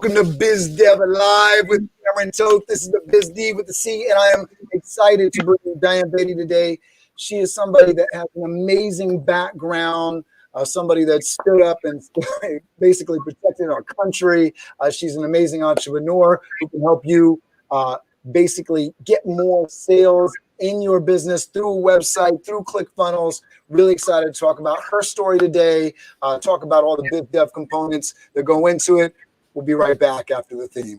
Welcome to Biz Dev Live with Cameron Toth. This is the Biz D with the C, and I am excited to bring you Dianne Beattie today. She is somebody that has an amazing background, somebody that stood up and basically protected our country. She's an amazing entrepreneur who can help you basically get more sales in your business through a website, through ClickFunnels. Really excited to talk about her story today, talk about all the biz dev components that go into it. We'll be right back after the theme.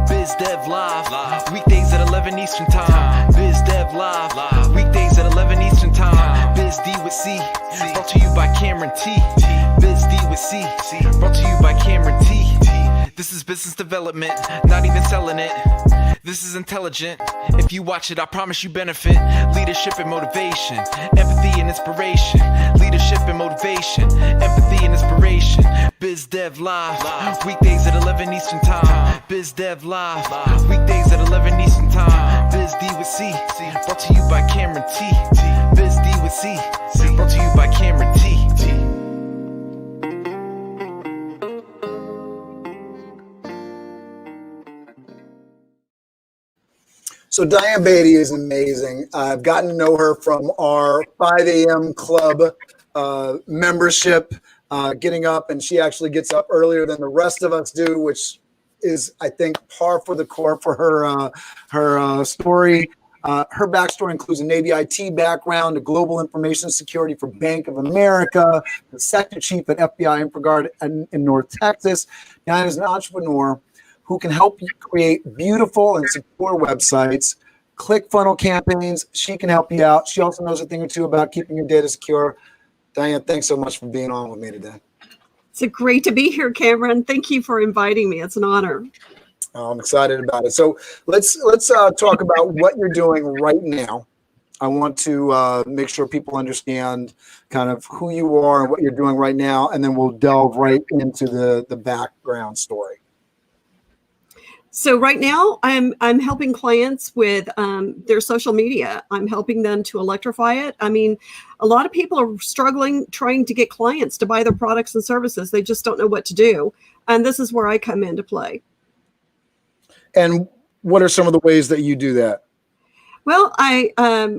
Biz Dev Live, weekdays at 11 Eastern Time. Biz Dev Live, weekdays at 11 Eastern Time. Biz D with C, brought to you by Cameron T. Biz D with C, brought to you by Cameron T. This is business development, not even selling it. This is intelligent. If you watch it, I promise you benefit. Leadership and motivation, empathy and inspiration. Leadership and motivation, empathy and inspiration. Biz Dev Live, weekdays at 11 Eastern Time. Biz Dev Live, weekdays at 11 Eastern Time. Biz D with C, brought to you by Cameron T. Biz D with C, brought to you by Cameron T. So Dianne Beattie is amazing. I've gotten to know her from our 5 a.m. club membership, getting up, and she actually gets up earlier than the rest of us do, which is, I think, par for the course for her story. Her backstory includes a Navy IT background, a global information security for Bank of America, the sector chief at FBI InfraGard in North Texas. Dianne is an entrepreneur who can help you create beautiful and secure websites, ClickFunnels campaigns. She can help you out. She also knows a thing or two about keeping your data secure. Dianne, thanks so much for being on with me today. It's great to be here, Cameron. Thank you for inviting me. It's an honor. I'm excited about it. So let's talk about what you're doing right now. I want to make sure people understand kind of who you are and what you're doing right now, and then we'll delve right into the background story. So right now I'm helping clients with their social media. I'm helping them to electrify it. I mean, a lot of people are struggling trying to get clients to buy their products and services. They just don't know what to do. And this is where I come into play. And what are some of the ways that you do that? Well, I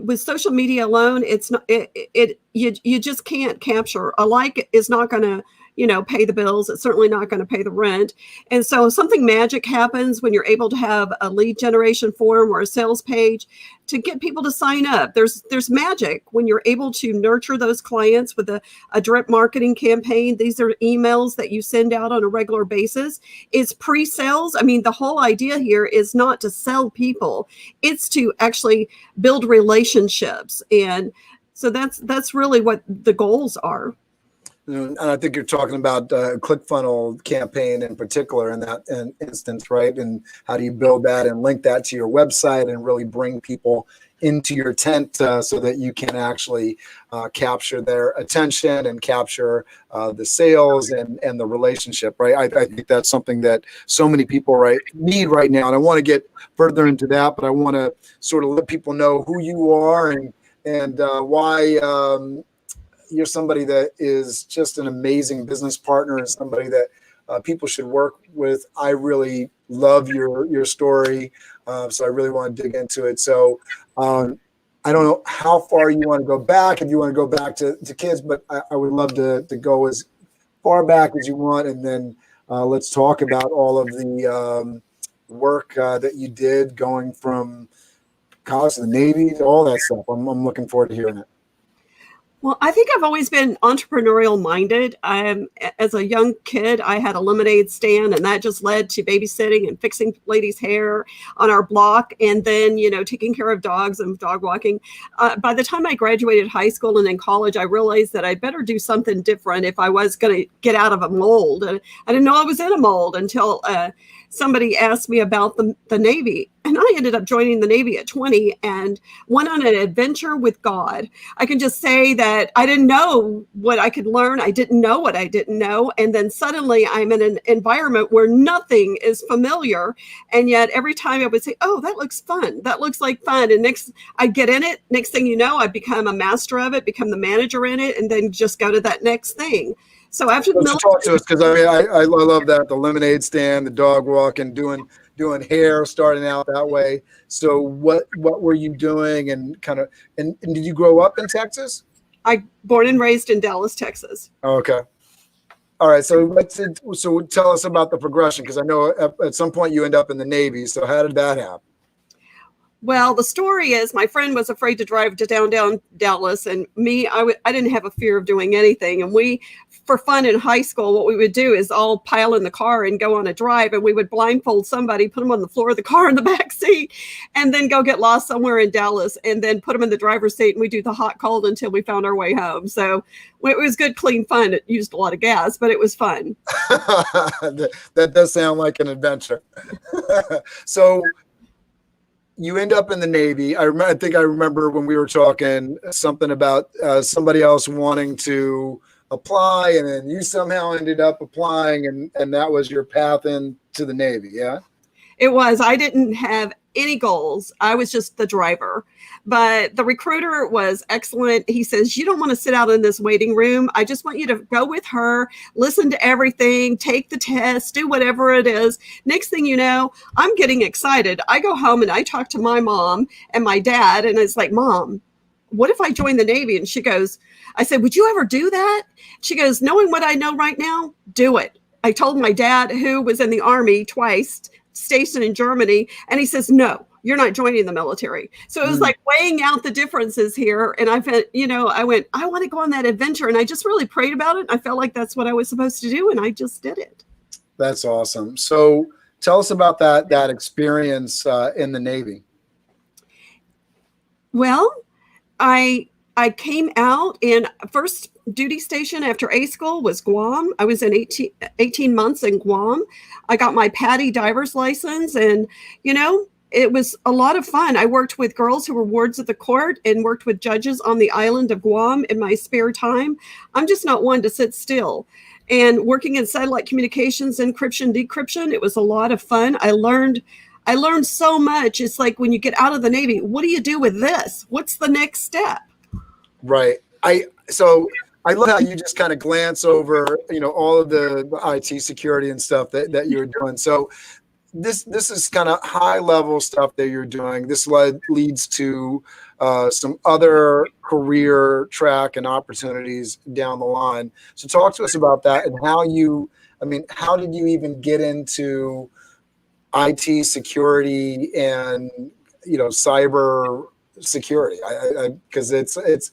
with social media alone, it's not you just can't capture. A like is not going to pay the bills. It's certainly not going to pay the rent. And so something magic happens when you're able to have a lead generation form or a sales page to get people to sign up. There's magic when you're able to nurture those clients with a direct marketing campaign. These are emails that you send out on a regular basis. It's pre-sales. I mean, the whole idea here is not to sell people. It's to actually build relationships. And so that's really what the goals are. And I think you're talking about ClickFunnels campaign in particular in that instance, right? And how do you build that and link that to your website and really bring people into your tent so that you can actually capture their attention and capture the sales and the relationship, right? I think that's something that so many people need right now. And I want to get further into that, but I want to sort of let people know who you are and why you're somebody that is just an amazing business partner and somebody that people should work with. I really love your story, so I really want to dig into it. So I don't know how far you want to go back, if you want to go back to kids, but I would love to go as far back as you want, and then let's talk about all of the work that you did going from college to the Navy, all that stuff. I'm looking forward to hearing it. Well, I think I've always been entrepreneurial minded. As a young kid, I had a lemonade stand, and that just led to babysitting and fixing ladies' hair on our block, and then, taking care of dogs and dog walking. By the time I graduated high school and in college, I realized that I'd better do something different if I was going to get out of a mold. And I didn't know I was in a mold until somebody asked me about the Navy. And I ended up joining the Navy at 20 and went on an adventure with God. I can just say that I didn't know what I could learn. I didn't know what I didn't know. And then suddenly I'm in an environment where nothing is familiar. And yet every time I would say, oh, that looks fun. That looks like fun. And next I get in it. Next thing you know, I become a master of it, become the manager in it, and then just go to that next thing. So after the So talk to military, us, because I mean, I love that, the lemonade stand, the dog walking, doing hair, starting out that way. So what were you doing, and kind of, and did you grow up in Texas? I born and raised in Dallas, Texas. Oh, okay. All right. So so tell us about the progression, because I know at some point you end up in the Navy. So how did that happen? Well, the story is my friend was afraid to drive to downtown Dallas, and me, I didn't have a fear of doing anything. And we, for fun in high school, what we would do is all pile in the car and go on a drive, and we would blindfold somebody, put them on the floor of the car in the back seat, and then go get lost somewhere in Dallas, and then put them in the driver's seat, and we do the hot cold until we found our way home. So it was good, clean fun. It used a lot of gas, but it was fun. That does sound like an adventure. So you end up in the Navy. I think I remember when we were talking something about somebody else wanting to apply, and then you somehow ended up applying, and that was your path into the Navy. Yeah. It was. I didn't have any goals. I was just the driver. But the recruiter was excellent. He says, you don't want to sit out in this waiting room. I just want you to go with her, listen to everything, take the test, do whatever it is. Next thing you know, I'm getting excited. I go home and I talk to my mom and my dad, and it's like, Mom, what if I join the Navy? And she goes, I said, would you ever do that? She goes, knowing what I know right now, do it. I told my dad, who was in the Army twice, stationed in Germany, and he says, no, you're not joining the military. So it was like weighing out the differences here. And I felt, I went, I want to go on that adventure. And I just really prayed about it. I felt like that's what I was supposed to do. And I just did it. That's awesome. So tell us about that experience in the Navy. Well, I came out, and first duty station after A school was Guam. I was in 18 months in Guam. I got my PADI diver's license, and, it was a lot of fun. I worked with girls who were wards of the court and worked with judges on the island of Guam in my spare time. I'm just not one to sit still. And working in satellite communications, encryption, decryption, it was a lot of fun. I learned so much. It's like when you get out of the Navy, what do you do with this? What's the next step? Right. So I love how you just kind of glance over, all of the IT security and stuff that you're doing. So this is kind of high level stuff that you're doing. This leads to some other career track and opportunities down the line. So talk to us about that, and how did you even get into IT security and cyber security? Because it's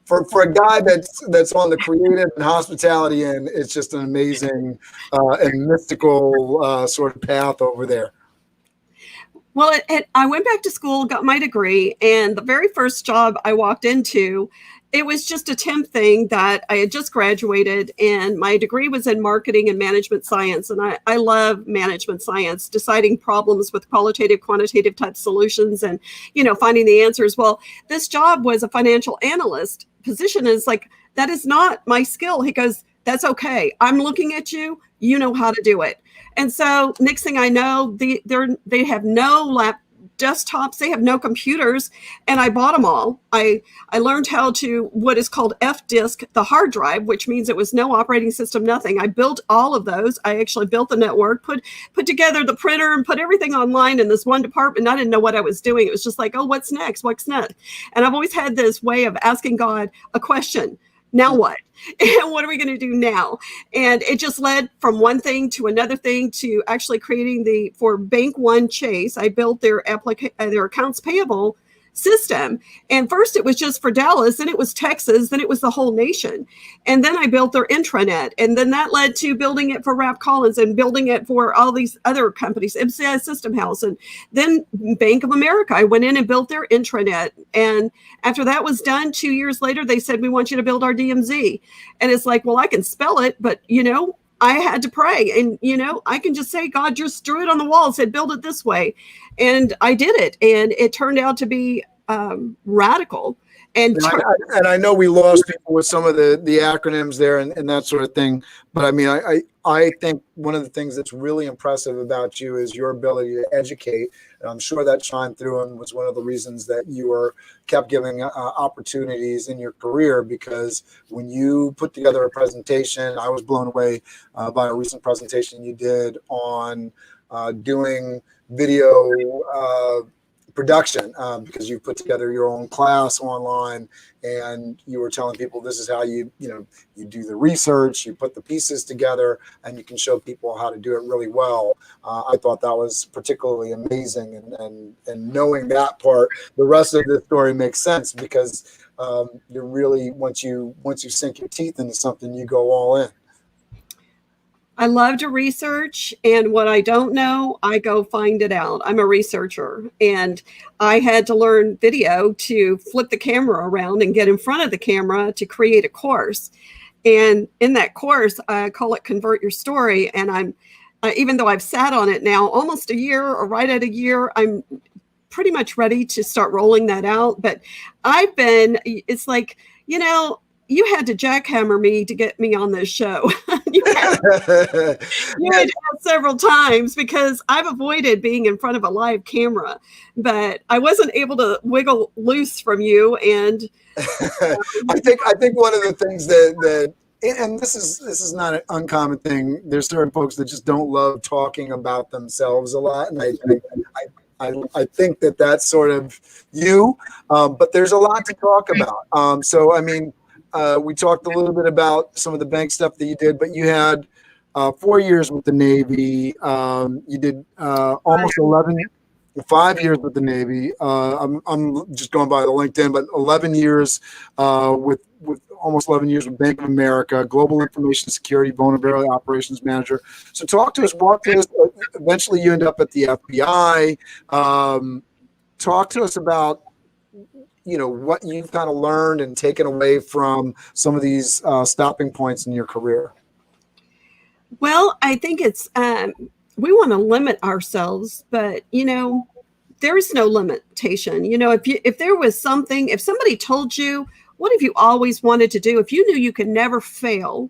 for a guy that's on the creative and hospitality end, it's just an amazing and mystical sort of path over there. Well, I went back to school, got my degree, and the very first job I walked into, it was just a temp thing that I had just graduated, and my degree was in marketing and management science. And I love management science, deciding problems with qualitative, quantitative type solutions, and, finding the answers. Well, this job was a financial analyst position. Is like, that is not my skill. He goes, that's okay. I'm looking at you. You know how to do it. And so next thing I know, they have no desktops, they have no computers, and I bought them all. I learned how to what is called F-disk, the hard drive, which means it was no operating system, nothing. I built all of those. I actually built the network, put together the printer, and put everything online in this one department. I didn't know what I was doing. It was just like, oh, what's next? What's next? And I've always had this way of asking God a question. Now what? And what are we going to do now? And it just led from one thing to another thing to actually creating for Bank One Chase. I built their accounts payable system. And first it was just for Dallas, then it was Texas, then it was the whole nation. And then I built their intranet. And then that led to building it for Ralph Collins and building it for all these other companies, MCI System House. And then Bank of America, I went in and built their intranet. And after that was done, 2 years later, they said, we want you to build our DMZ. And it's like, well, I can spell it, but I had to pray, and I can just say, God just drew it on the wall and said, build it this way. And I did it. And it turned out to be radical. And And I know we lost people with some of the acronyms there and that sort of thing. But I mean, I think one of the things that's really impressive about you is your ability to educate. And I'm sure that shined through and was one of the reasons that you were kept giving opportunities in your career, because when you put together a presentation, I was blown away by a recent presentation you did on doing video production, because you put together your own class online, and you were telling people this is how you do the research, you put the pieces together, and you can show people how to do it really well. I thought that was particularly amazing, and knowing that part, the rest of the story makes sense, because you're really, once you sink your teeth into something, you go all in. I love to research, and what I don't know, I go find it out. I'm a researcher, and I had to learn video to flip the camera around and get in front of the camera to create a course. And in that course, I call it Convert Your Story. And I'm, even though I've sat on it now almost a year, or right at a year, I'm pretty much ready to start rolling that out. But it's like, you had to jackhammer me to get me on this show. you had several times, because I've avoided being in front of a live camera, but I wasn't able to wiggle loose from you. And I think one of the things that and this is not an uncommon thing. There's certain folks that just don't love talking about themselves a lot, and I think that that's sort of you, but there's a lot to talk about. So I mean. We talked a little bit about some of the bank stuff that you did, but you had 4 years with the Navy. You did almost 5 years with the Navy. I'm just going by the LinkedIn, but 11 years with almost 11 years with Bank of America, Global Information Security Vulnerability Operations Manager. So walk to us. Eventually, you end up at the FBI. Talk to us about what you've kind of learned and taken away from some of these stopping points in your career. Well, I think it's we want to limit ourselves, but there is no limitation. If there was something, if somebody told you, what have you always wanted to do? If you knew you could never fail,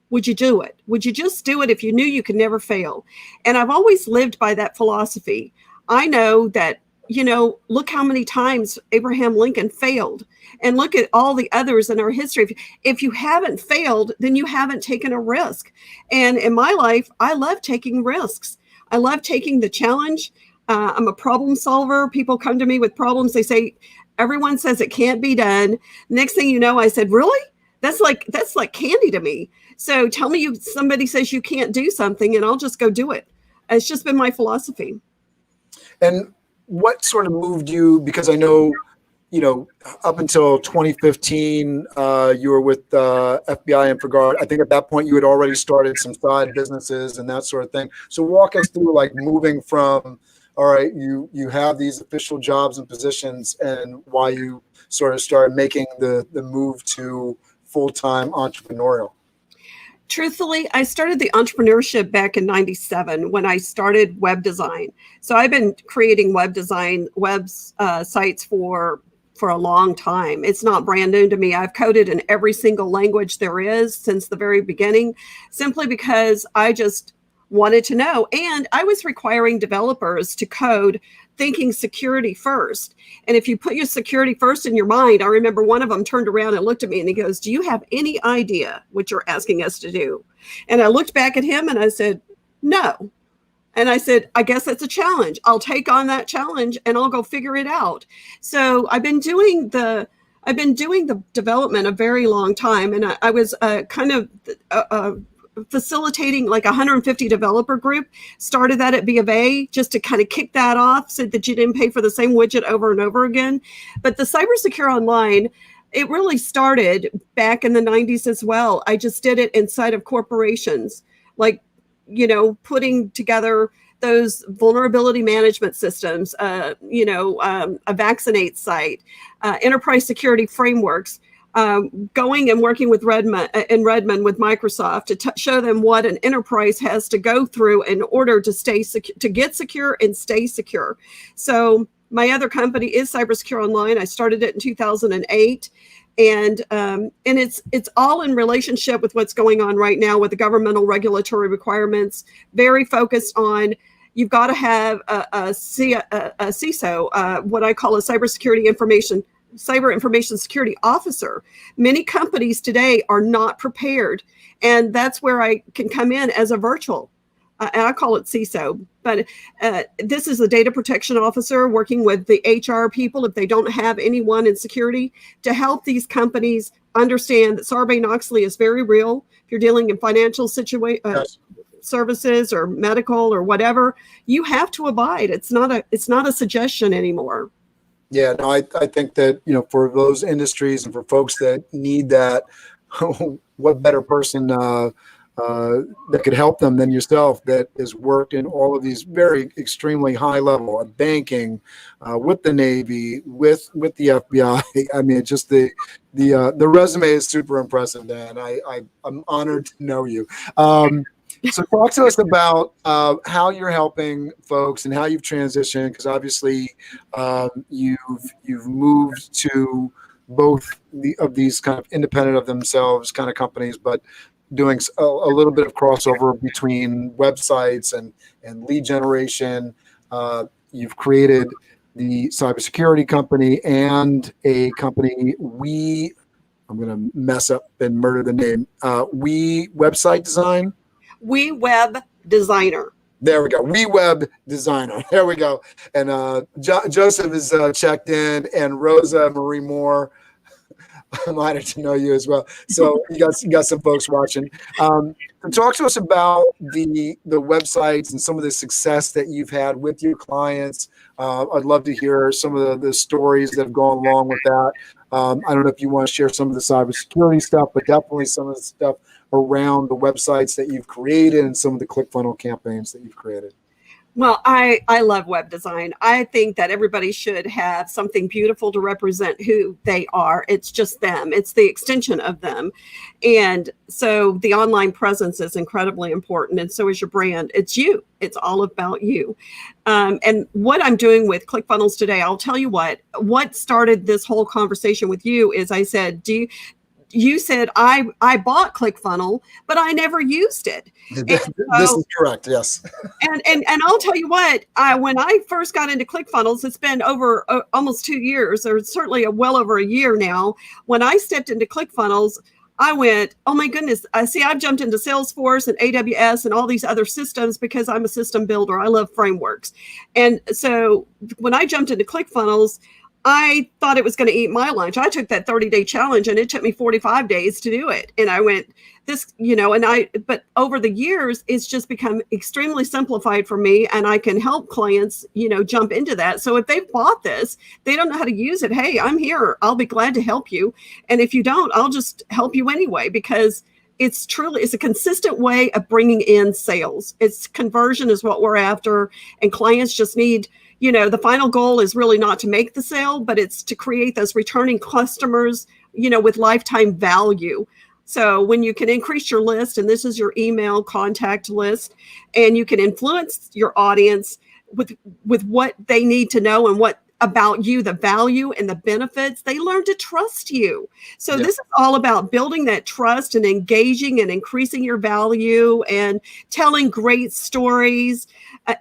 would you do it? Would you just do it if you knew you could never fail? And I've always lived by that philosophy. I know that look how many times Abraham Lincoln failed, and look at all the others in our history. If you haven't failed, then you haven't taken a risk. And in my life, I love taking risks. I love taking the challenge. I'm a problem solver. People come to me with problems. They say, everyone says it can't be done. Next thing you know, I said, really? That's like candy to me. So tell me somebody says you can't do something, and I'll just go do it. It's just been my philosophy. And what sort of moved you? Because I know, up until 2015, you were with FBI and Guard. I think at that point you had already started some side businesses and that sort of thing. So walk us through moving from, all right, you have these official jobs and positions, and why you sort of started making the move to full-time entrepreneurial. Truthfully, I started the entrepreneurship back in 97 when I started web design. So I've been creating web design, sites for a long time. It's not brand new to me. I've coded in every single language there is since the very beginning, simply because I just wanted to know. And I was requiring developers to code thinking security first. And if you put your security first in your mind, I remember one of them turned around and looked at me and he goes, do you have any idea what you're asking us to do? And I looked back at him and I said, no. And I said, I guess that's a challenge. I'll take on that challenge and I'll go figure it out. So I've been doing the development a very long time. And I was facilitating like 150 developer group, started that at B of A just to kind of kick that off so that you didn't pay for the same widget over and over again. But the Cyber Secure Online, it really started back in the 90s as well. I just did it inside of corporations, putting together those vulnerability management systems, a vaccinate site, enterprise security frameworks, going and working with Redmond with Microsoft to show them what an enterprise has to go through in order to to get secure and stay secure. So My other company is Cybersecure Online. I started it in 2008. And it's all in relationship with what's going on right now with the governmental regulatory requirements, very focused on you've got to have a CISO, what I call a cyber information security officer. Many companies today are not prepared, and that's where I can come in as a virtual. And I call it CISO, but this is the data protection officer working with the HR people if they don't have anyone in security to help these companies understand that Sarbanes-Oxley is very real. If you're dealing in financial Yes. services or medical or whatever, you have to abide. It's not a suggestion anymore. Yeah, no, I think that, for those industries and for folks that need that, what better person that could help them than yourself, that has worked in all of these very extremely high level of banking, with the Navy, with the FBI. I mean, just the resume is super impressive, Dan. I'm honored to know you. So talk to us about how you're helping folks and how you've transitioned, because obviously you've moved to both of these kind of independent of themselves kind of companies, but doing a little bit of crossover between websites and lead generation. You've created the cybersecurity company and a company, I'm going to mess up and murder the name, We Website Design. We Web Designer. There we go. We Web Designer. There we go. And Joseph is checked in, and Rosa Marie Moore. I'm honored to know you as well. So you got some folks watching. Talk to us about the websites and some of the success that you've had with your clients. I'd love to hear some of the stories that have gone along with that. I don't know if you want to share some of the cybersecurity stuff, but definitely some of the stuff around the websites that you've created and some of the ClickFunnels campaigns that you've created. Well, I love web design. I think that everybody should have something beautiful to represent who they are. It's just them. It's the extension of them. And so the online presence is incredibly important. And so is your brand. It's you. It's all about you. And what I'm doing with ClickFunnels today, I'll tell you what started this whole conversation with you is I said, you said I bought ClickFunnels, but I never used it. This is correct, yes. And I'll tell you what, when I first got into ClickFunnels, it's been over almost 2 years, or certainly well over a year now. When I stepped into ClickFunnels, I went, oh my goodness, I've jumped into Salesforce and AWS and all these other systems because I'm a system builder. I love frameworks. And so when I jumped into ClickFunnels, I thought it was going to eat my lunch. I took that 30-day challenge and it took me 45 days to do it. And I went, but over the years, it's just become extremely simplified for me, and I can help clients, jump into that. So if they've bought this, they don't know how to use it. Hey, I'm here. I'll be glad to help you. And if you don't, I'll just help you anyway, because it's a consistent way of bringing in sales. It's conversion is what we're after. And clients just need, the final goal is really not to make the sale, but it's to create those returning customers, with lifetime value. So when you can increase your list, and this is your email contact list, and you can influence your audience with what they need to know and what about you, the value and the benefits, they learn to trust you. So This is all about building that trust and engaging and increasing your value and telling great stories,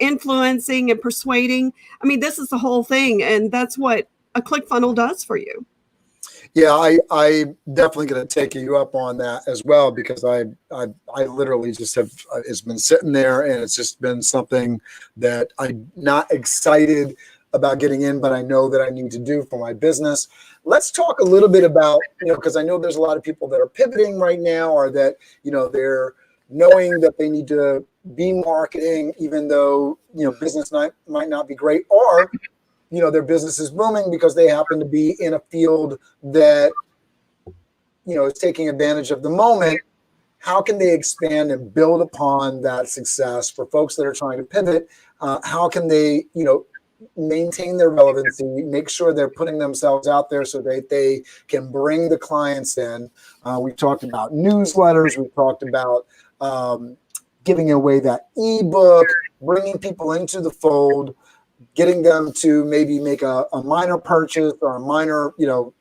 influencing and persuading. I mean, this is the whole thing. And that's what a ClickFunnels does for you. Yeah, I definitely going to take you up on that as well, because I literally just have, it's been sitting there, and it's just been something that I'm not excited about getting in, but I know that I need to do for my business. Let's talk a little bit about, because I know there's a lot of people that are pivoting right now, or that, they're knowing that they need to be marketing, even though, business might not be great, or, their business is booming because they happen to be in a field that, is taking advantage of the moment. How can they expand and build upon that success for folks that are trying to pivot? How can they, maintain their relevancy, make sure they're putting themselves out there so that they can bring the clients in? We've talked about newsletters. We've talked about giving away that ebook, bringing people into the fold. getting them to maybe make a minor purchase or a minor,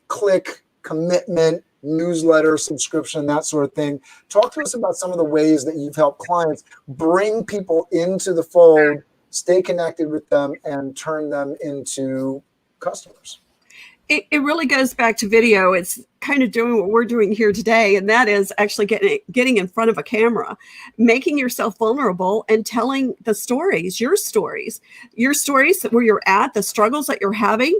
click commitment, newsletter subscription, that sort of thing. Talk to us about some of the ways that you've helped clients bring people into the fold, stay connected with them, and turn them into customers. It really goes back to video. It's kind of doing what we're doing here today, and that is actually getting in front of a camera, making yourself vulnerable and telling the stories, your stories where you're at, the struggles that you're having.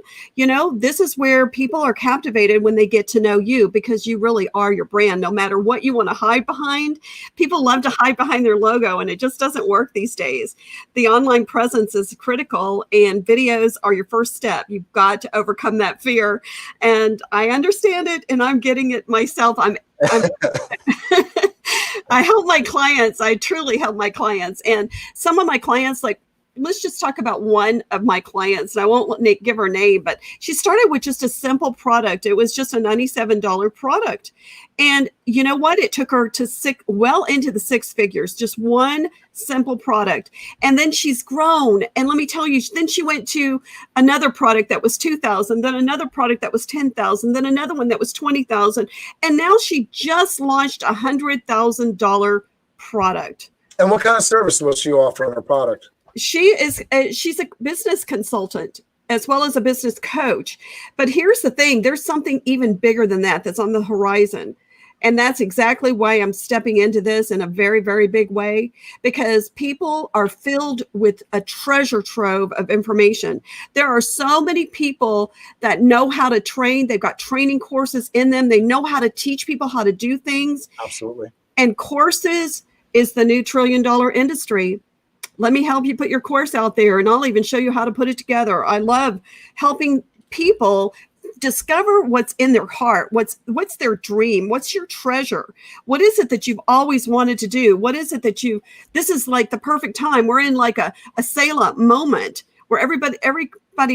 This is where people are captivated when they get to know you, because you really are your brand. No matter what you want to hide behind, people love to hide behind their logo, and it just doesn't work these days. The online presence is critical, and videos are your first step. You've got to overcome that fear, and I understand it. And I'm getting it myself. I help my clients. I truly help my clients. And some of my clients, like, let's just talk about one of my clients. And I won't give her name, but she started with just a simple product. It was just a $97 product. And you know what? It took her to well into the six figures, just one simple product. And then she's grown. And let me tell you, then she went to another product that was $2,000, then another product that was $10,000, then another one that was $20,000. And now she just launched a $100,000 product. And what kind of service will she offer on her product? She's a business consultant as well as a business coach. But here's the thing, there's something even bigger than that that's on the horizon. And that's exactly why I'm stepping into this in a very, very big way, because people are filled with a treasure trove of information. There are so many people that know how to train. They've got training courses in them. They know how to teach people how to do things. Absolutely. And courses is the new $1 trillion industry. Let me help you put your course out there, and I'll even show you how to put it together. I love helping people discover what's in their heart. What's their dream? What's your treasure? What is it that you've always wanted to do? What is it that this is like the perfect time. We're in like a sail-up moment where everybody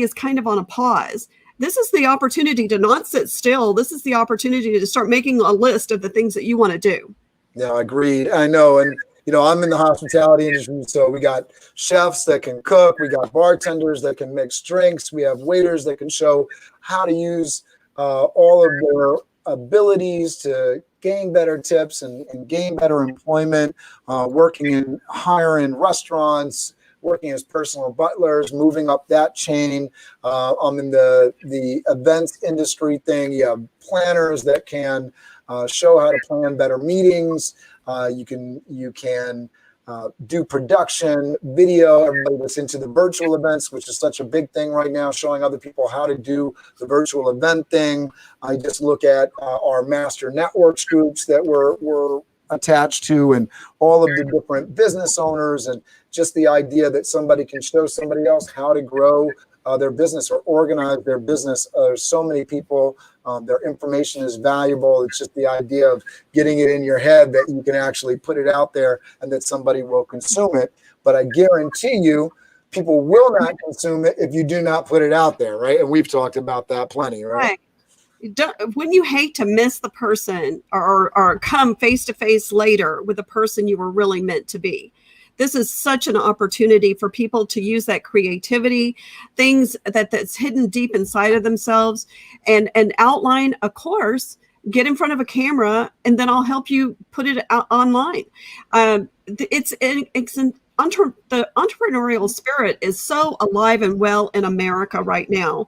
is kind of on a pause. This is the opportunity to not sit still. This is the opportunity to start making a list of the things that you want to do. Yeah, agreed. I know. And I'm in the hospitality industry, so we got chefs that can cook, we got bartenders that can mix drinks, we have waiters that can show how to use all of their abilities to gain better tips and gain better employment, working in higher-end restaurants, working as personal butlers, moving up that chain. I'm in the events industry thing. You have planners that can show how to plan better meetings. You can do production, video, everybody that's into the virtual events, which is such a big thing right now, showing other people how to do the virtual event thing. I just look at our master networks groups that we're attached to, and all of the different business owners, and just the idea that somebody can show somebody else how to grow their business or organize their business. There's so many people, their information is valuable. It's just the idea of getting it in your head that you can actually put it out there and that somebody will consume it. But I guarantee you, people will not consume it if you do not put it out there, right? And we've talked about that plenty, right? Wouldn't you hate to miss the person or come face to face later with the person you were really meant to be? This is such an opportunity for people to use that creativity, things that's hidden deep inside of themselves, and outline a course, get in front of a camera, and then I'll help you put it out online. The entrepreneurial spirit is so alive and well in America right now.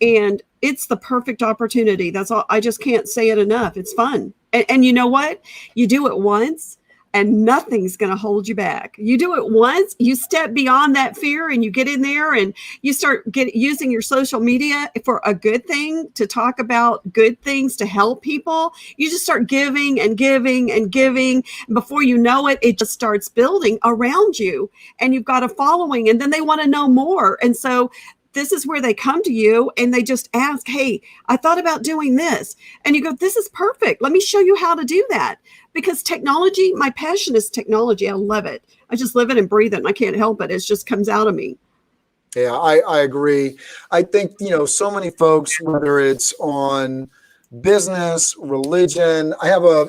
And it's the perfect opportunity. That's all. I just can't say it enough. It's fun. And you know what? You do it once, and nothing's going to hold you back. You do it once, you step beyond that fear, and you get in there and you start using your social media for a good thing, to talk about good things, to help people. You just start giving and giving and giving. Before you know it, it just starts building around you, and you've got a following, and then they want to know more. And so this is where they come to you and they just ask, hey, I thought about doing this. And you go, this is perfect. Let me show you how to do that. Because technology, my passion is technology. I love it. I just live it and breathe it, and I can't help it. It just comes out of me. Yeah, I agree. I think, so many folks, whether it's on business, religion. I have a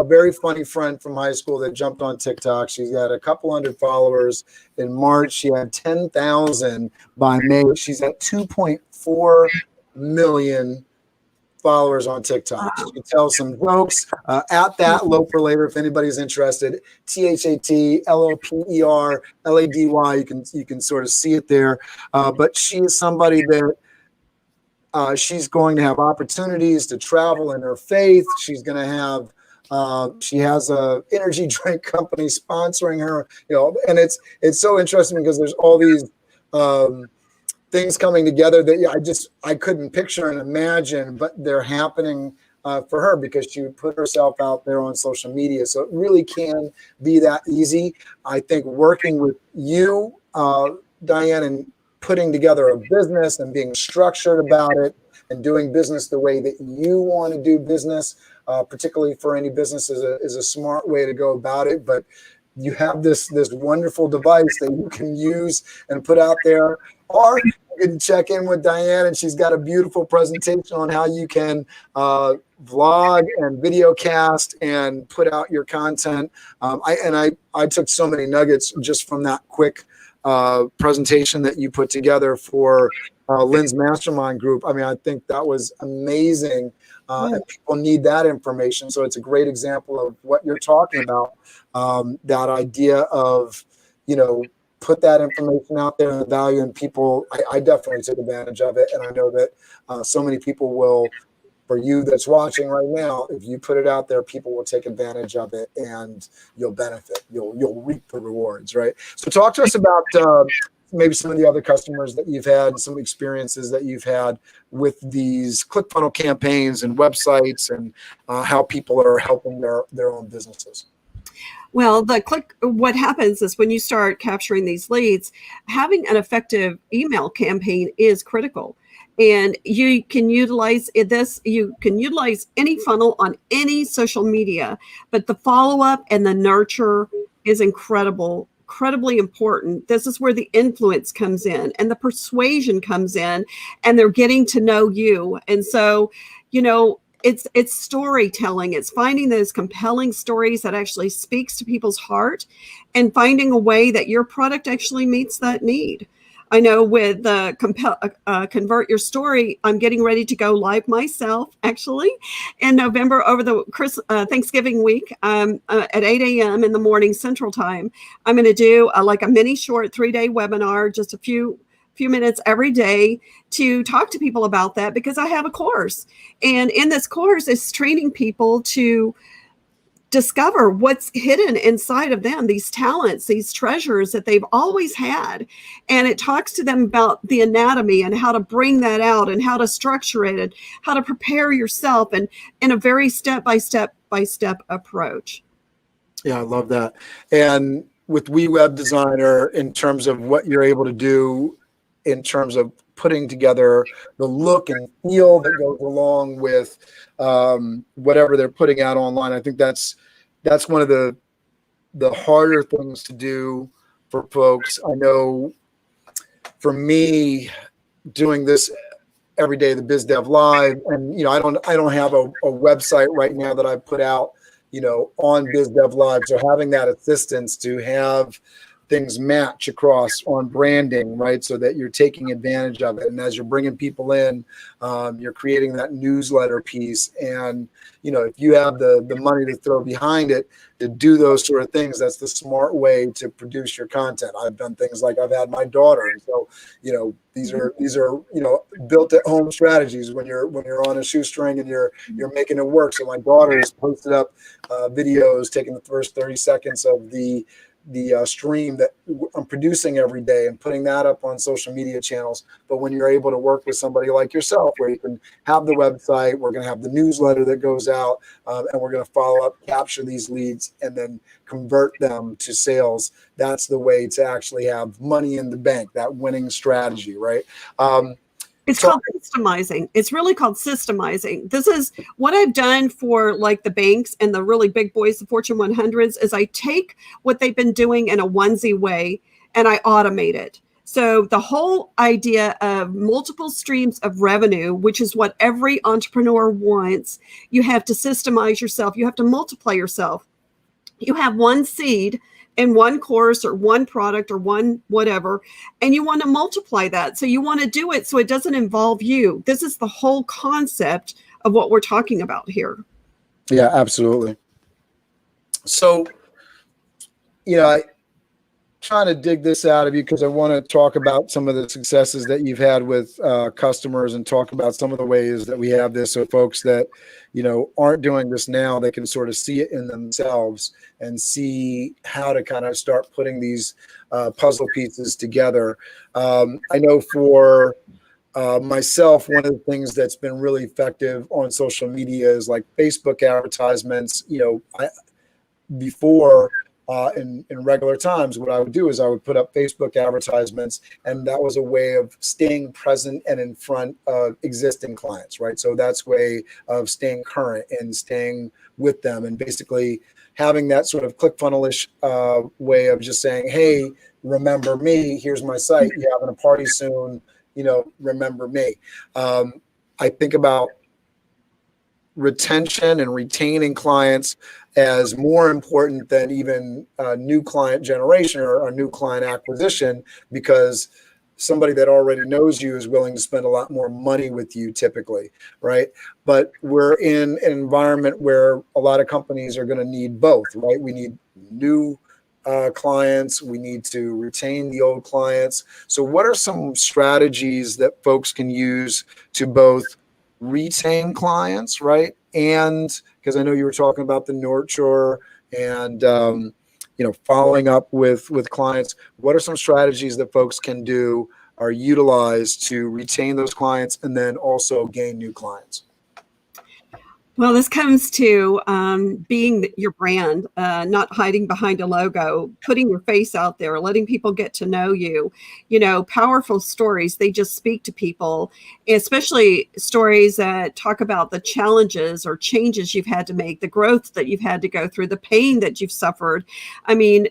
very funny friend from high school that jumped on TikTok. She's got a couple hundred followers. In March, she had 10,000. By May, she's at 2.4 million followers on TikTok. She tells some jokes. At that Low for Later, if anybody's interested, ThatLoperLady. You can sort of see it there. But she is somebody that she's going to have opportunities to travel in her faith. She's going to have. She has a energy drink company sponsoring her. And it's so interesting because there's all these. Things coming together that I couldn't picture and imagine, but they're happening for her because she would put herself out there on social media. So it really can be that easy. I think working with you, Dianne, and putting together a business and being structured about it and doing business the way that you want to do business, particularly for any business, is a smart way to go about it. But you have this wonderful device that you can use and put out there, or you can check in with Dianne, and she's got a beautiful presentation on how you can vlog and video cast and put out your content. I took so many nuggets just from that quick presentation that you put together for Lynn's mastermind group. I mean, I think that was amazing. And people need that information. So it's a great example of what you're talking about. That idea of, put that information out there and the value in people. I definitely took advantage of it. And I know that so many people will, for you that's watching right now, if you put it out there, people will take advantage of it and you'll benefit. You'll reap the rewards, right? So talk to us about maybe some of the other customers that you've had, some experiences that you've had with these ClickFunnels campaigns and websites, and how people are helping their own businesses. Well, what happens is when you start capturing these leads, having an effective email campaign is critical. And you can utilize this. You can utilize any funnel on any social media, but the follow-up and the nurture is incredibly important. This is where the influence comes in and the persuasion comes in, and they're getting to know you. And so, it's storytelling. It's finding those compelling stories that actually speaks to people's heart and finding a way that your product actually meets that need. I know with Convert Your Story, I'm getting ready to go live myself, actually, in November over the Thanksgiving week at 8 a.m. in the morning Central Time. I'm going to do a mini short 3-day webinar, just a few minutes every day to talk to people about that, because I have a course. And in this course, it's training people to discover what's hidden inside of them, these talents, these treasures that they've always had. And it talks to them about the anatomy and how to bring that out and how to structure it and how to prepare yourself, and in a very step-by-step approach. Yeah, I love that. And with Web Designer, in terms of what you're able to do in terms of putting together the look and feel that goes along with whatever they're putting out online, I think that's one of the harder things to do for folks. I know for me, doing this every day, the Biz Dev Live, and I don't have a website right now that I put out on Biz Dev Live. So having that assistance to have things match across on branding, right? So that you're taking advantage of it. And as you're bringing people in, you're creating that newsletter piece. And, if you have the money to throw behind it to do those sort of things, that's the smart way to produce your content. I've done things like I've had my daughter. And so, these are built at home strategies when you're on a shoestring and you're making it work. So my daughter has posted up videos, taking the first 30 seconds of the stream that I'm producing every day and putting that up on social media channels. But when you're able to work with somebody like yourself, where you can have the website, we're going to have the newsletter that goes out, and we're going to follow up, capture these leads, and then convert them to sales. That's the way to actually have money in the bank, that winning strategy, right? It's called systemizing. It's really called systemizing. This is what I've done for the banks and the really big boys, the Fortune 100s, is I take what they've been doing in a onesie way and I automate it. So the whole idea of multiple streams of revenue, which is what every entrepreneur wants, you have to systemize yourself. You have to multiply yourself. You have one seed in one course or one product or one whatever, and you want to multiply that. So you want to do it so it doesn't involve you. This is the whole concept of what we're talking about here. Yeah, absolutely. So, I'm trying to dig this out of you because I want to talk about some of the successes that you've had with customers and talk about some of the ways that we have this, so folks that aren't doing this now, they can sort of see it in themselves and see how to kind of start putting these puzzle pieces together. I know for myself, one of the things that's been really effective on social media is like Facebook advertisements. Before in regular times, what I would do is I would put up Facebook advertisements, and that was a way of staying present and in front of existing clients, right? So that's a way of staying current and staying with them, and basically having that sort of ClickFunnels-ish way of just saying, hey, remember me, here's my site, you're having a party soon, remember me. I think about retention and retaining clients as more important than even new client generation or new client acquisition, because somebody that already knows you is willing to spend a lot more money with you typically, right? But we're in an environment where a lot of companies are going to need both, right? We need new clients, we need to retain the old clients. So what are some strategies that folks can use to both retain clients, right? And because I know you were talking about the nurture and following up with clients, what are some strategies that folks can do or utilize to retain those clients and then also gain new clients? Well, this comes to being your brand, not hiding behind a logo, putting your face out there, letting people get to know you. Powerful stories, they just speak to people, especially stories that talk about the challenges or changes you've had to make, the growth that you've had to go through, the pain that you've suffered. I mean,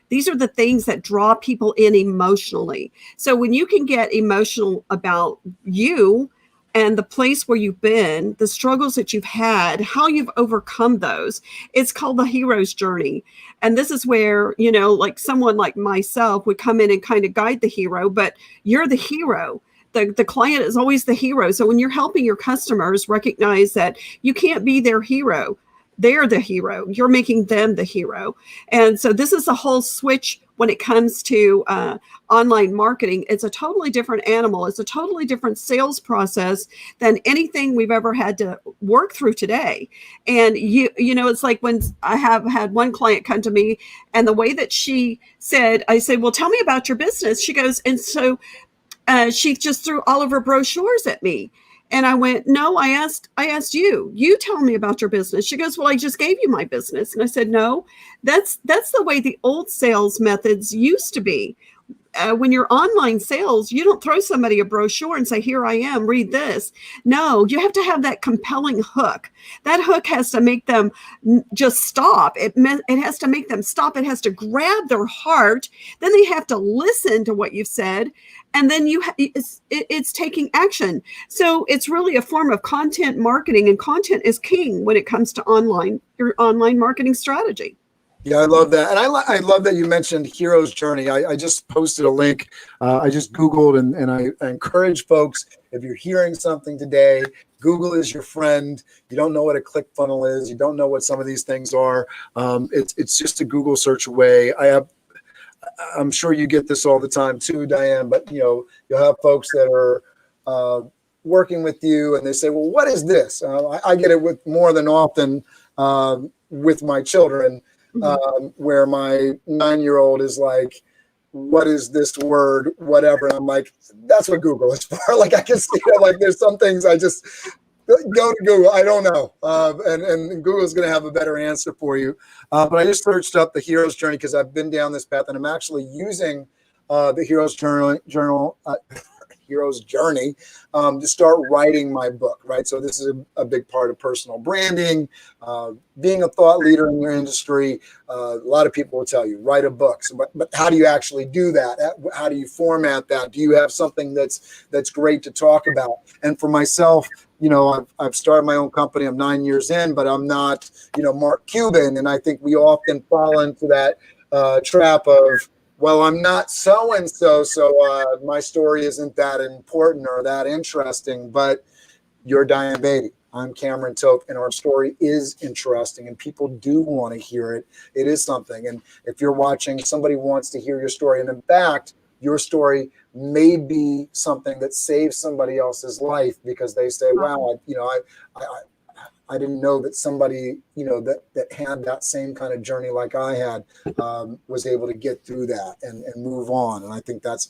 these are the things that draw people in emotionally. So when you can get emotional about you, and the place where you've been, the struggles that you've had, how you've overcome those. It's called the hero's journey. And this is where, like someone like myself would come in and kind of guide the hero, but you're the hero. The client is always the hero. So when you're helping your customers recognize that you can't be their hero, they're the hero. You're making them the hero. And so this is a whole switch when it comes to online marketing. It's a totally different animal. It's a totally different sales process than anything we've ever had to work through today. And it's like when I have had one client come to me, and the way that she said, I said, well, tell me about your business. She goes, and so she just threw all of her brochures at me. And I went, no, I asked you tell me about your business. She goes, well, I just gave you my business. And I said, no, that's the way the old sales methods used to be. When you're online sales, you don't throw somebody a brochure and say, here I am, read this. No, you have to have that compelling hook. That hook has to make them just stop. It has to make them stop. It has to grab their heart. Then they have to listen to what you've said. And then it's taking action. So it's really a form of content marketing, and content is king when it comes to your online marketing strategy. Yeah, I love that. And I love that you mentioned Hero's Journey. I just posted a link. I just Googled, and I encourage folks, if you're hearing something today, Google is your friend. You don't know what a ClickFunnels is. You don't know what some of these things are. It's just a Google search away. I'm sure you get this all the time too, Dianne, but you'll have folks that are working with you, and they say, well, what is this? I get it with more than often with my children. Where my 9-year-old is like, what is this word, whatever. And I'm like, that's what Google is for. Like, I can see that, like, there's some things I just go to Google. I don't know. And Google's going to have a better answer for you. But I just searched up the Hero's Journey because I've been down this path, and I'm actually using the Hero's hero's journey to start writing my book, right? So this is a big part of personal branding, being a thought leader in your industry. A lot of people will tell you, write a book. So, but how do you actually do that? How do you format that? Do you have something that's great to talk about? And for myself, I've started my own company. I'm 9 years in, but I'm not, Mark Cuban. And I think we often fall into that trap of, well, I'm not so-and-so, so my story isn't that important or that interesting, but you're Dianne Beattie. I'm Cameron Tope, and our story is interesting, and people do want to hear it. It is something. And if you're watching, somebody wants to hear your story. And in fact, your story may be something that saves somebody else's life because they say, wow, I didn't know that somebody, that had that same kind of journey like I had was able to get through that and move on. And I think that's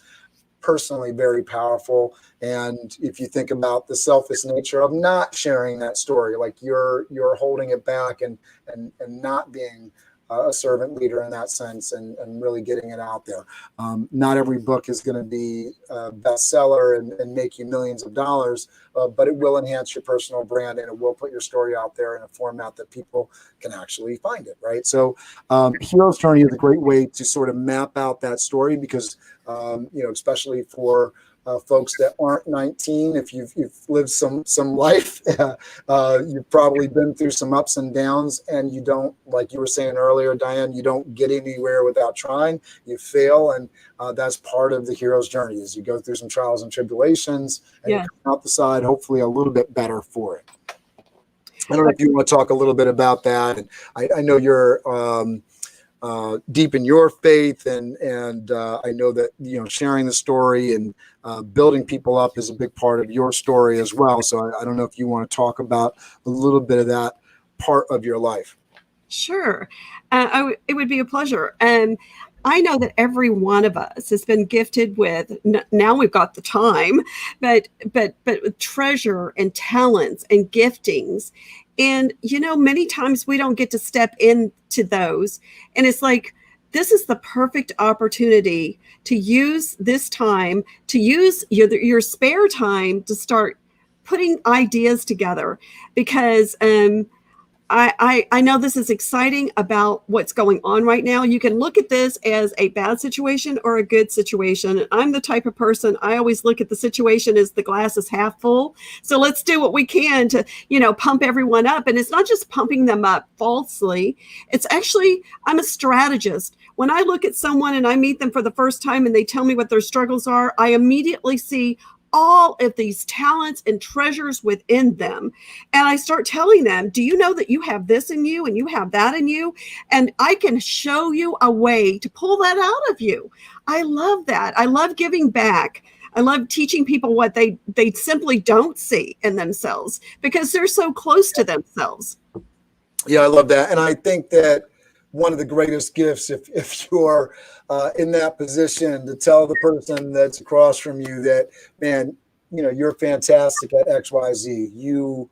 personally very powerful. And if you think about the selfish nature of not sharing that story, like you're holding it back and not being a servant leader in that sense and really getting it out there. Not every book is going to be a bestseller and make you millions of dollars, but it will enhance your personal brand and it will put your story out there in a format that people can actually find it, right? So Hero's Journey is a great way to sort of map out that story because, especially for folks that aren't 19, if you've lived some life, you've probably been through some ups and downs, and you don't, like you were saying earlier, Dianne, you don't get anywhere without trying. You fail, and that's part of the hero's journey. Is you go through some trials and tribulations, and you come out the side hopefully a little bit better for it. I don't know if you want to talk a little bit about that. And I know you're deep in your faith, and I know that sharing the story and building people up is a big part of your story as well. So I don't know if you want to talk about a little bit of that part of your life. Sure, it would be a pleasure. And I know that every one of us has been gifted with, now we've got the time, but with treasure and talents and giftings. And, many times we don't get to step into those. And it's like, this is the perfect opportunity to use this time, to use your spare time to start putting ideas together. Because I know this is exciting about what's going on right now. You can look at this as a bad situation or a good situation. I'm the type of person, I always look at the situation as the glass is half full. So let's do what we can to, pump everyone up. And it's not just pumping them up falsely. It's actually, I'm a strategist. When I look at someone and I meet them for the first time and they tell me what their struggles are, I immediately see all of these talents and treasures within them. And I start telling them, do you know that you have this in you and you have that in you? And I can show you a way to pull that out of you. I love that. I love giving back. I love teaching people what they simply don't see in themselves because they're so close to themselves. Yeah, I love that. And I think that one of the greatest gifts, if you're in that position, to tell the person that's across from you that, man, you're fantastic at XYZ. You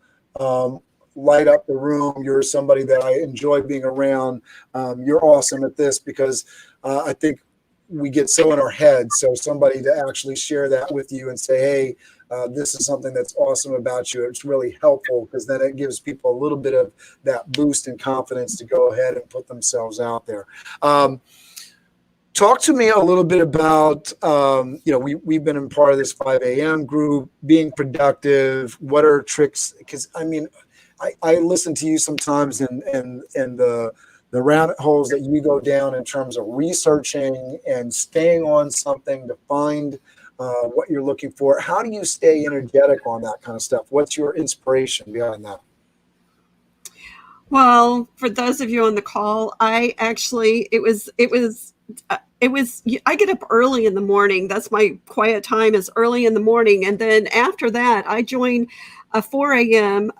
light up the room. You're somebody that I enjoy being around. You're awesome at this, because I think we get so in our heads. So somebody to actually share that with you and say, hey, this is something that's awesome about you. It's really helpful, because then it gives people a little bit of that boost and confidence to go ahead and put themselves out there. Talk to me a little bit about, we've been in part of this 5 a.m. group, being productive. What are tricks? Because I listen to you sometimes and the rabbit holes that you go down in terms of researching and staying on something to find what you're looking for. How do you stay energetic on that kind of stuff? What's your inspiration behind that? Well, for those of you on the call, I get up early in the morning. That's my quiet time, is early in the morning. And then after that, I join a 4 a.m.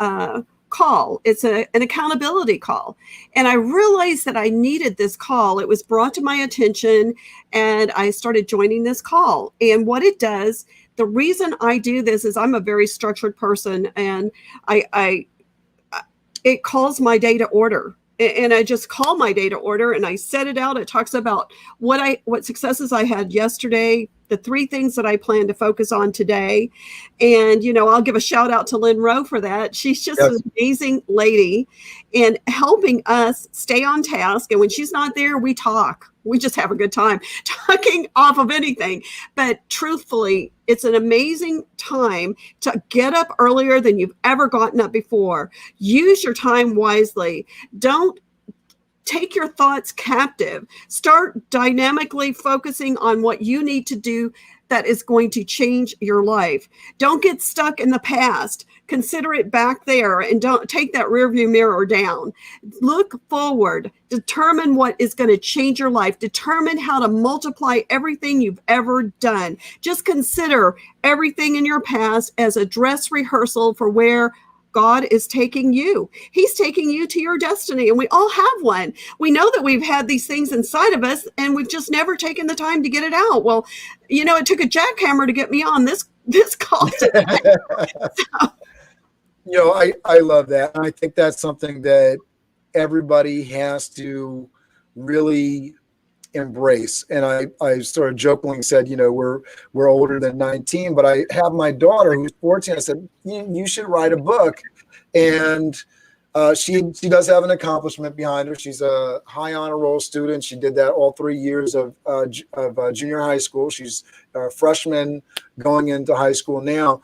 Call. It's an accountability call. And I realized that I needed this call. It was brought to my attention and I started joining this call. And what it does, the reason I do this is I'm a very structured person, and it calls my day to order. And I just call my day to order and I set it out. It talks about what successes I had yesterday, the 3 things that I plan to focus on today. And, I'll give a shout out to Lynn Rowe for that. She's just Yes. an amazing lady in helping us stay on task. And when she's not there, we talk. We just have a good time talking off of anything. But truthfully, it's an amazing time to get up earlier than you've ever gotten up before. Use your time wisely. Don't take your thoughts captive. Start dynamically focusing on what you need to do that is going to change your life. Don't get stuck in the past. Consider it back there and don't take that rearview mirror down. Look forward. Determine what is going to change your life. Determine how to multiply everything you've ever done. Just consider everything in your past as a dress rehearsal for where God is taking you. He's taking you to your destiny, and we all have one. We know that we've had these things inside of us, and we've just never taken the time to get it out. Well, it took a jackhammer to get me on this call today. I love that. And I think that's something that everybody has to really embrace. And I sort of jokingly said, we're older than 19, but I have my daughter who's 14. I said, you should write a book. And she does have an accomplishment behind her. She's a high honor roll student. She did that all 3 years of junior high school. She's a freshman going into high school now.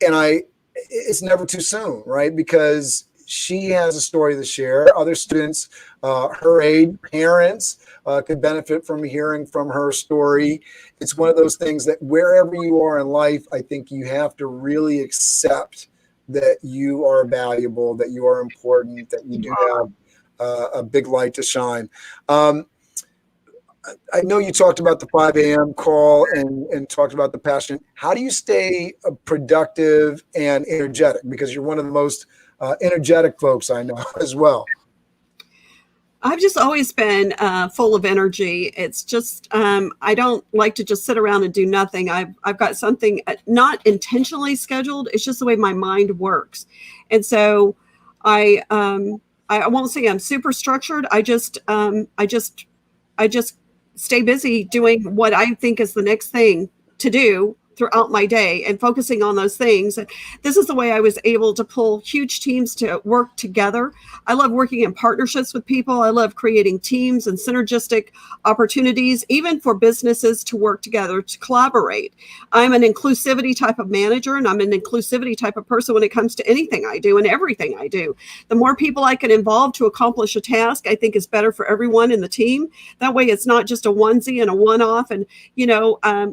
And it's never too soon, right? Because she has a story to share. Other students, her age, parents could benefit from hearing from her story. It's one of those things that wherever you are in life, I think you have to really accept that you are valuable, that you are important, that you do have a big light to shine. I know you talked about the 5 a.m. call and talked about the passion. How do you stay productive and energetic? Because you're one of the most energetic folks I know as well. I've just always been full of energy. It's just I don't like to just sit around and do nothing. I've got something not intentionally scheduled. It's just the way my mind works, and so I won't say I'm super structured. I just stay busy doing what I think is the next thing to do throughout my day and focusing on those things. This is the way I was able to pull huge teams to work together. I love working in partnerships with people. I love creating teams and synergistic opportunities, even for businesses to work together, to collaborate. I'm an inclusivity type of manager, and I'm an inclusivity type of person when it comes to anything I do and everything I do. The more people I can involve to accomplish a task, I think is better for everyone in the team. That way it's not just a onesie and a one-off. And,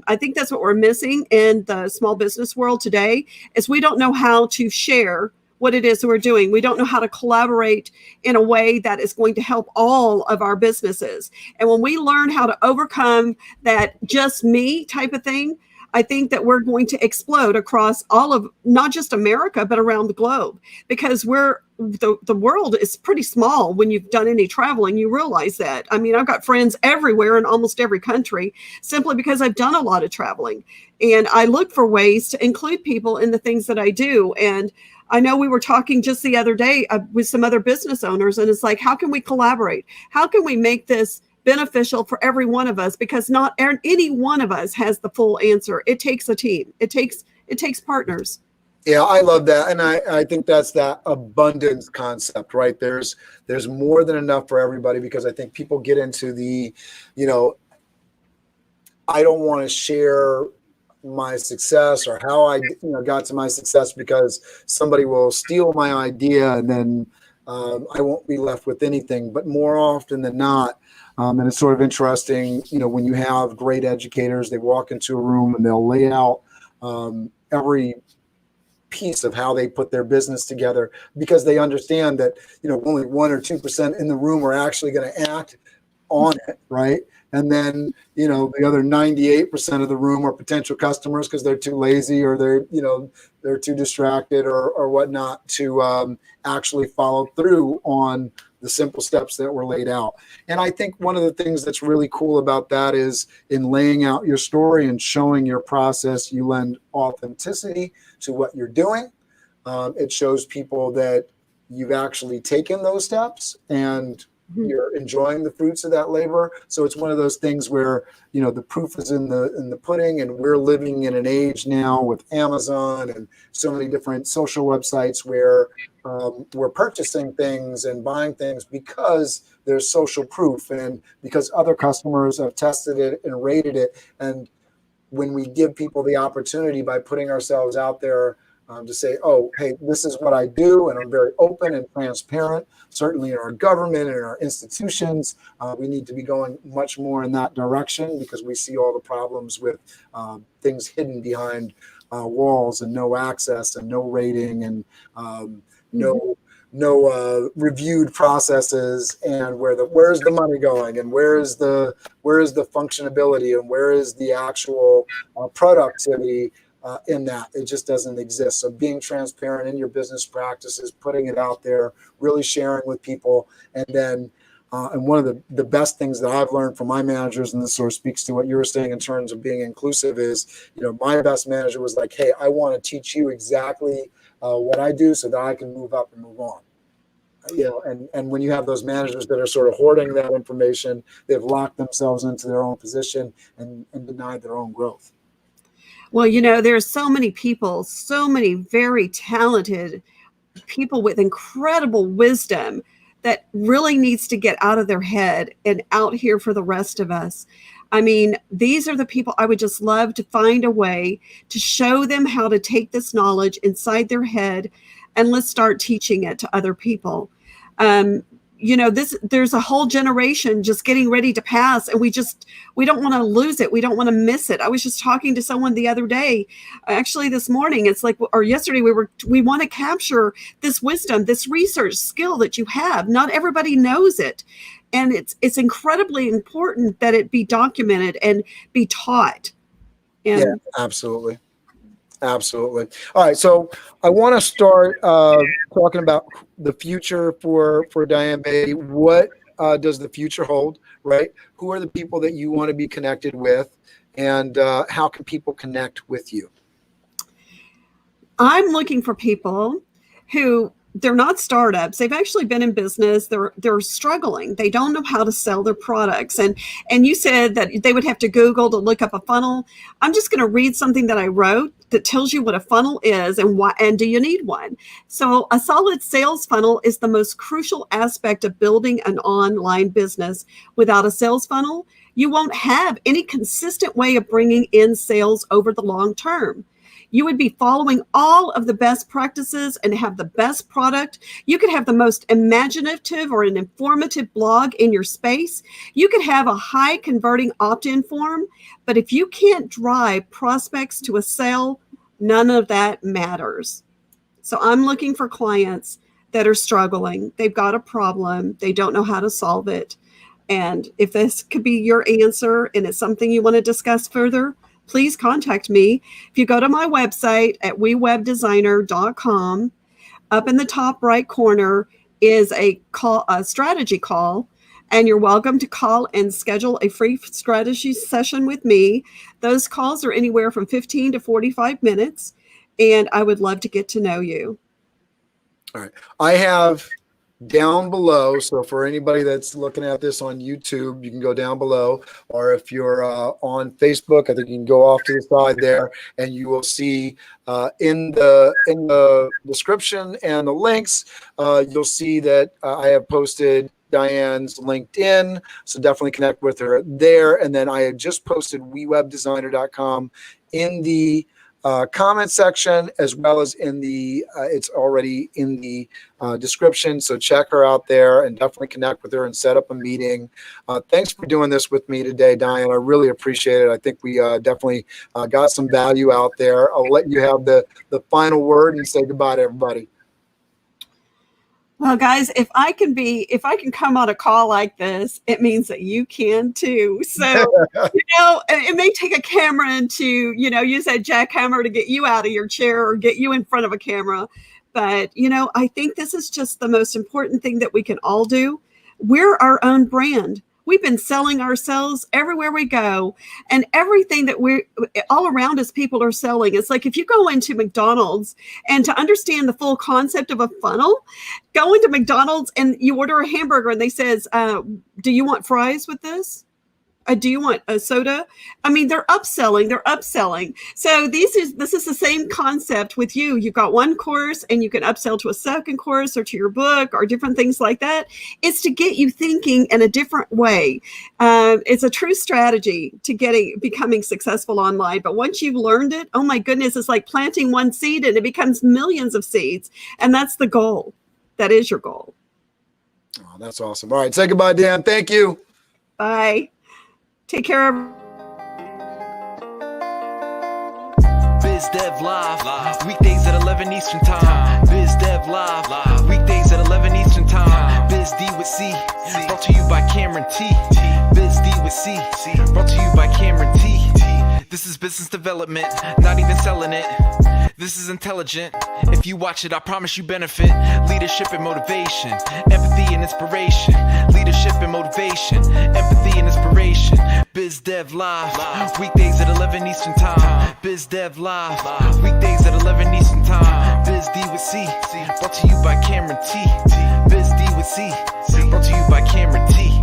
I think that's what we're missing in the small business world today is we don't know how to share what it is that we're doing. We don't know how to collaborate in a way that is going to help all of our businesses. And when we learn how to overcome that just me type of thing, I think that we're going to explode across all of not just America, but around the globe, because the world is pretty small. When you've done any traveling, you realize that. I mean, I've got friends everywhere in almost every country simply because I've done a lot of traveling, and I look for ways to include people in the things that I do. And I know we were talking just the other day with some other business owners, and it's like, how can we collaborate? How can we make this beneficial for every one of us? Because not any one of us has the full answer. It takes a team. It takes partners. Yeah, I love that. And I think that's that abundance concept, right? There's more than enough for everybody, because I think people get into the, I don't want to share my success or how I got to my success because somebody will steal my idea and then I won't be left with anything. But more often than not, and it's sort of interesting, when you have great educators, they walk into a room and they'll lay out every piece of how they put their business together, because they understand that, only 1 or 2% in the room are actually going to act on it, right? And then, the other 98% of the room are potential customers because they're too lazy or they're too distracted or whatnot to actually follow through on the simple steps that were laid out. And I think one of the things that's really cool about that is in laying out your story and showing your process, you lend authenticity to what you're doing. It shows people that you've actually taken those steps and you're enjoying the fruits of that labor. So it's one of those things where, the proof is in the pudding, and we're living in an age now with Amazon and so many different social websites where we're purchasing things and buying things because there's social proof and because other customers have tested it and rated it. And when we give people the opportunity by putting ourselves out there to say, oh, hey, this is what I do, and I'm very open and transparent, certainly in our government and in our institutions, we need to be going much more in that direction because we see all the problems with things hidden behind walls and no access and no rating and no reviewed processes, and where's the money going, and where is the functionability, and where is the actual productivity in that. It just doesn't exist. So being transparent in your business practices, putting it out there, really sharing with people, and then and one of the best things that I've learned from my managers, and this sort of speaks to what you were saying in terms of being inclusive, is my best manager was like, hey, I want to teach you exactly what I do so that I can move up and move on. And when you have those managers that are sort of hoarding that information, they've locked themselves into their own position and denied their own growth. Well, there's so many people, so many very talented people with incredible wisdom that really needs to get out of their head and out here for the rest of us. I mean, these are the people I would just love to find a way to show them how to take this knowledge inside their head, and let's start teaching it to other people. There's a whole generation just getting ready to pass, and we don't want to lose it. We don't want to miss it. I was just talking to someone the other day, actually this morning, or yesterday, we want to capture this wisdom, this research skill that you have. Not everybody knows it. And it's incredibly important that it be documented and be taught. Yeah, absolutely. Absolutely. All right. So I want to start talking about the future for Dianne Beattie. What does the future hold, right? Who are the people that you want to be connected with, and how can people connect with you? I'm looking for people who, they're not startups. They've actually been in business. They're struggling. They don't know how to sell their products. And you said that they would have to Google to look up a funnel. I'm just going to read something that I wrote that tells you what a funnel is and why, and do you need one? So a solid sales funnel is the most crucial aspect of building an online business. Without a sales funnel, you won't have any consistent way of bringing in sales over the long term. You would be following all of the best practices and have the best product. You could have the most imaginative or an informative blog in your space. You could have a high converting opt-in form, but if you can't drive prospects to a sale, none of that matters. So I'm looking for clients that are struggling. They've got a problem. They don't know how to solve it. And if this could be your answer and it's something you want to discuss further, please contact me. If you go to my website at wewebdesigner.com, up in the top right corner is a strategy call, and you're welcome to call and schedule a free strategy session with me. Those calls are anywhere from 15 to 45 minutes, and I would love to get to know you. All right. I have down below, so for anybody that's looking at this on YouTube, you can go down below, or if you're on Facebook, I think you can go off to the side there, and you will see in the description and the links, you'll see that I have posted Dianne's LinkedIn, so definitely connect with her there. And then I had just posted wewebdesigner.com in the comment section, as well as in the it's already in the description, so check her out there and definitely connect with her and set up a meeting. Thanks for doing this with me today, Dianne. I really appreciate it. I think we definitely got some value out there. I'll let you have the final word and say goodbye to everybody. Well, guys, if I can come on a call like this, it means that you can too. So, it may take a camera to, use that jackhammer to get you out of your chair or get you in front of a camera. But, I think this is just the most important thing that we can all do. We're our own brand. We've been selling ourselves everywhere we go, and everything that we're all around us, people are selling. It's like if you go into McDonald's, and to understand the full concept of a funnel, go into McDonald's and you order a hamburger and they says, do you want fries with this? Do you want a soda? I mean, they're upselling. So this is the same concept with you. You've got one course and you can upsell to a second course or to your book or different things like that. It's to get you thinking in a different way. It's a true strategy to becoming successful online. But once you've learned it, oh my goodness, it's like planting one seed and it becomes millions of seeds. And that's the goal. That is your goal. Oh, that's awesome. All right. Say goodbye, Dianne. Thank you. Bye. Take care of. Biz Dev Live, weekdays at 11 Eastern Time. Biz Dev Live, weekdays at 11 Eastern Time. Biz D with C, brought to you by Cameron T. Biz D with C, brought to you by Cameron T. This is business development, not even selling it. This is intelligent. If you watch it, I promise you benefit. Leadership and motivation, empathy and inspiration. Leadership and motivation, empathy and inspiration. Biz Dev Live, weekdays at 11 Eastern Time. Biz Dev Live, weekdays at 11 Eastern Time. Biz D with C, brought to you by Cameron T. Biz D with C, brought to you by Cameron T.